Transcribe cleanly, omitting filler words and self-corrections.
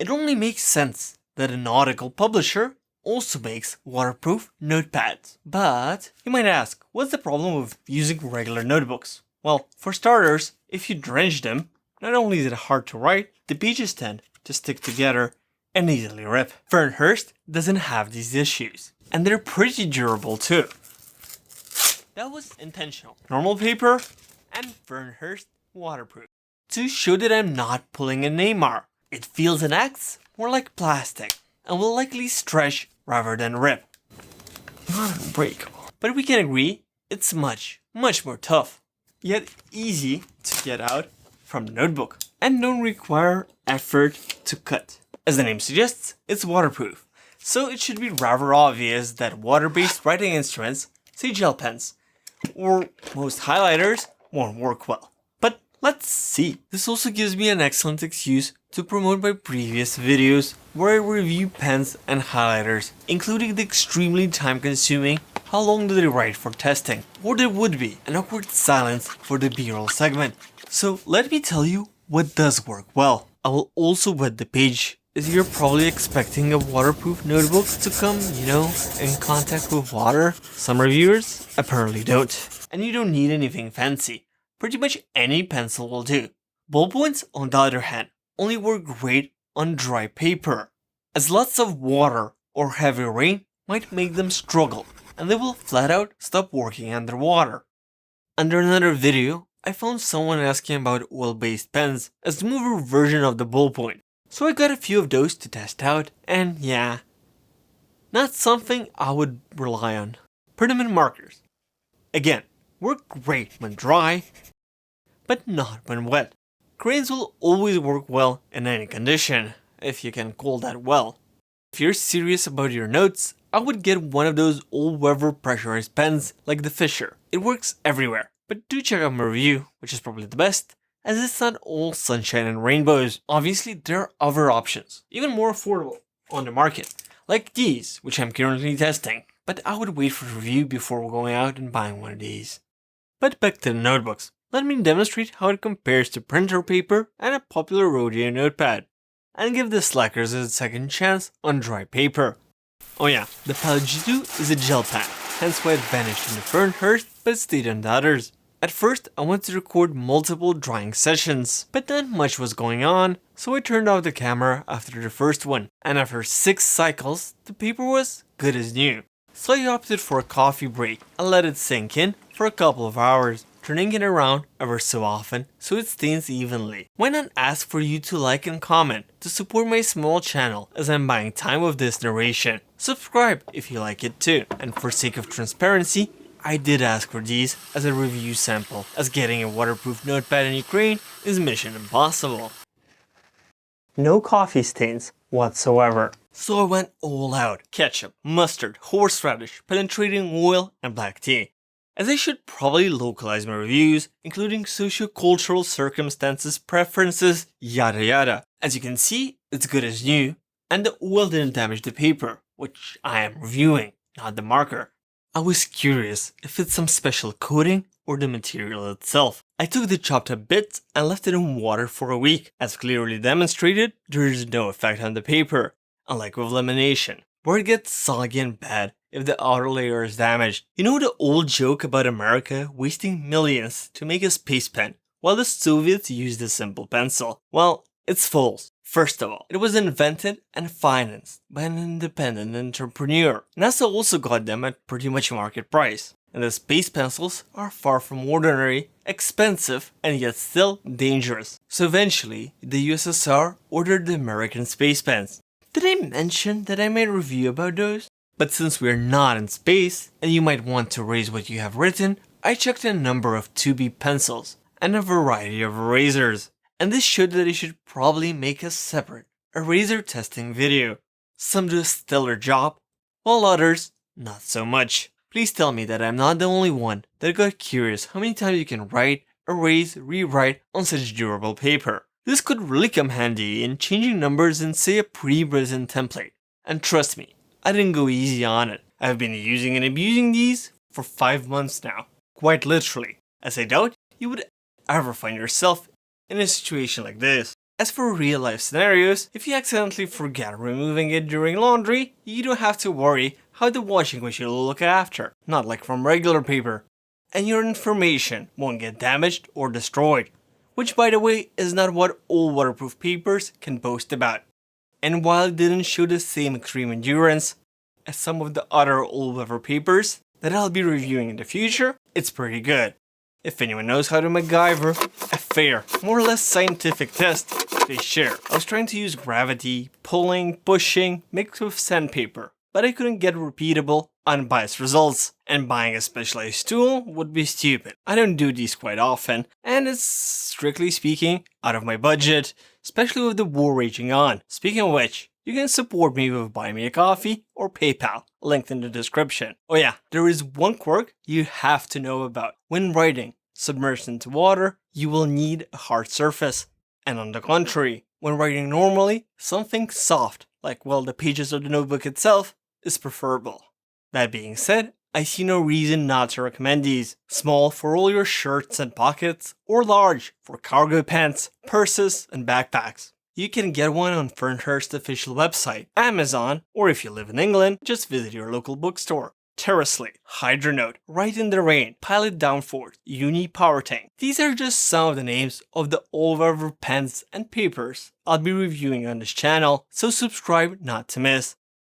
It only makes sense that a nautical publisher also makes waterproof notepads. But you might ask, what's the problem with using regular notebooks? Well, for starters, if you drench them, not only is it hard to write, the pages tend to stick together and easily rip. Fernhurst doesn't have these issues, and they're pretty durable too. That was intentional. Normal paper and Fernhurst waterproof. To show that I'm not pulling a Neymar, it feels and acts more like plastic and will likely stretch rather than rip. Not unbreakable. But we can agree it's much more tough, yet easy to get out from the notebook and don't require effort to cut. As the name suggests, it's waterproof, so it should be rather obvious that water-based writing instruments, say gel pens, or most highlighters, won't work well. But let's see. This also gives me an excellent excuse to promote my previous videos where I review pens and highlighters, including the extremely time-consuming how long do they write for testing, or there would be an awkward silence for the B-roll segment. So let me tell you what does work well. I will also wet the page, as you're probably expecting a waterproof notebook to come, in contact with water. Some reviewers apparently don't. And you don't need anything fancy. Pretty much any pencil will do. Ballpoints, on the other hand, only work great on dry paper, as lots of water or heavy rain might make them struggle, and they will flat out stop working underwater. Under another video, I found someone asking about oil-based pens as the mover version of the ballpoint, so I got a few of those to test out, and yeah, not something I would rely on. Permanent markers. Again, work great when dry, but not when wet. Crayons will always work well in any condition, if you can call that well. If you're serious about your notes, I would get one of those all-weather pressurized pens like the Fisher. It works everywhere, but do check out my review, which is probably the best, as it's not all sunshine and rainbows. Obviously, there are other options, even more affordable, on the market, like these, which I'm currently testing, but I would wait for review before going out and buying one of these. But back to the notebooks. Let me demonstrate how it compares to printer paper and a popular rodeo notepad, and give the slackers a second chance on dry paper. Oh yeah, the Palette G2 is a gel pen, hence why it vanished in the Fernhurst but stayed on the others. At first, I wanted to record multiple drying sessions, but not much was going on, so I turned off the camera after the first one, and after 6 cycles, the paper was good as new. So I opted for a coffee break and let it sink in for a couple of hours, turning it around ever so often so it stains evenly. Why not ask for you to like and comment to support my small channel as I'm buying time with this narration. Subscribe if you like it too, and for sake of transparency, I did ask for these as a review sample, as getting a waterproof notepad in Ukraine is mission impossible. No coffee stains whatsoever. So I went all out. Ketchup, mustard, horseradish, penetrating oil, and black tea. As I should probably localize my reviews, including socio-cultural circumstances, preferences, yada yada. As you can see, it's good as new, and the oil didn't damage the paper, which I am reviewing, not the marker. I was curious if it's some special coating or the material itself. I took the chopped up bits and left it in water for a week. As clearly demonstrated, there is no effect on the paper, unlike with lamination, where it gets soggy and bad if the outer layer is damaged. You know the old joke about America wasting millions to make a space pen, while the Soviets used a simple pencil? Well, it's false. First of all, it was invented and financed by an independent entrepreneur. NASA also got them at pretty much market price. And the space pencils are far from ordinary, expensive, and yet still dangerous. So eventually, the USSR ordered the American space pens. Did I mention that I made a review about those? But since we're not in space, and you might want to raise what you have written, I checked a number of 2B pencils and a variety of erasers. And this showed that I should probably make a separate eraser testing video. Some do a stellar job, while others not so much. Please tell me that I'm not the only one that got curious how many times you can write, erase, rewrite on such durable paper. This could really come handy in changing numbers in say a pre-written template. And trust me, I didn't go easy on it. I've been using and abusing these for 5 months now. Quite literally, as I doubt you would ever find yourself in a situation like this. As for real life scenarios, if you accidentally forget removing it during laundry, you don't have to worry how the washing machine will look after, not like from regular paper. And your information won't get damaged or destroyed, which by the way is not what all waterproof papers can boast about. And while it didn't show the same extreme endurance as some of the other all-weather papers that I'll be reviewing in the future, it's pretty good. If anyone knows how to MacGyver a fair, more or less scientific test, they share. I was trying to use gravity, pulling, pushing, mixed with sandpaper, but I couldn't get repeatable, unbiased results, and buying a specialized tool would be stupid. I don't do these quite often, and it's, strictly speaking, out of my budget, especially with the war raging on. Speaking of which, you can support me with Buy Me a Coffee or PayPal, linked in the description. Oh yeah, there is one quirk you have to know about. When writing submerged into water, you will need a hard surface. And on the contrary, when writing normally, something soft, like well the pages of the notebook itself, is preferable. That being said, I see no reason not to recommend these. Small for all your shirts and pockets, or large for cargo pants, purses, and backpacks. You can get one on Fernhurst's official website, Amazon, or if you live in England, just visit your local bookstore. TerraSlate, Hydronote, RiteInTheRain, Pilot Downforce, Uni PowerTank. These are just some of the names of the all-weather pens and papers I'll be reviewing on this channel, so subscribe not to miss.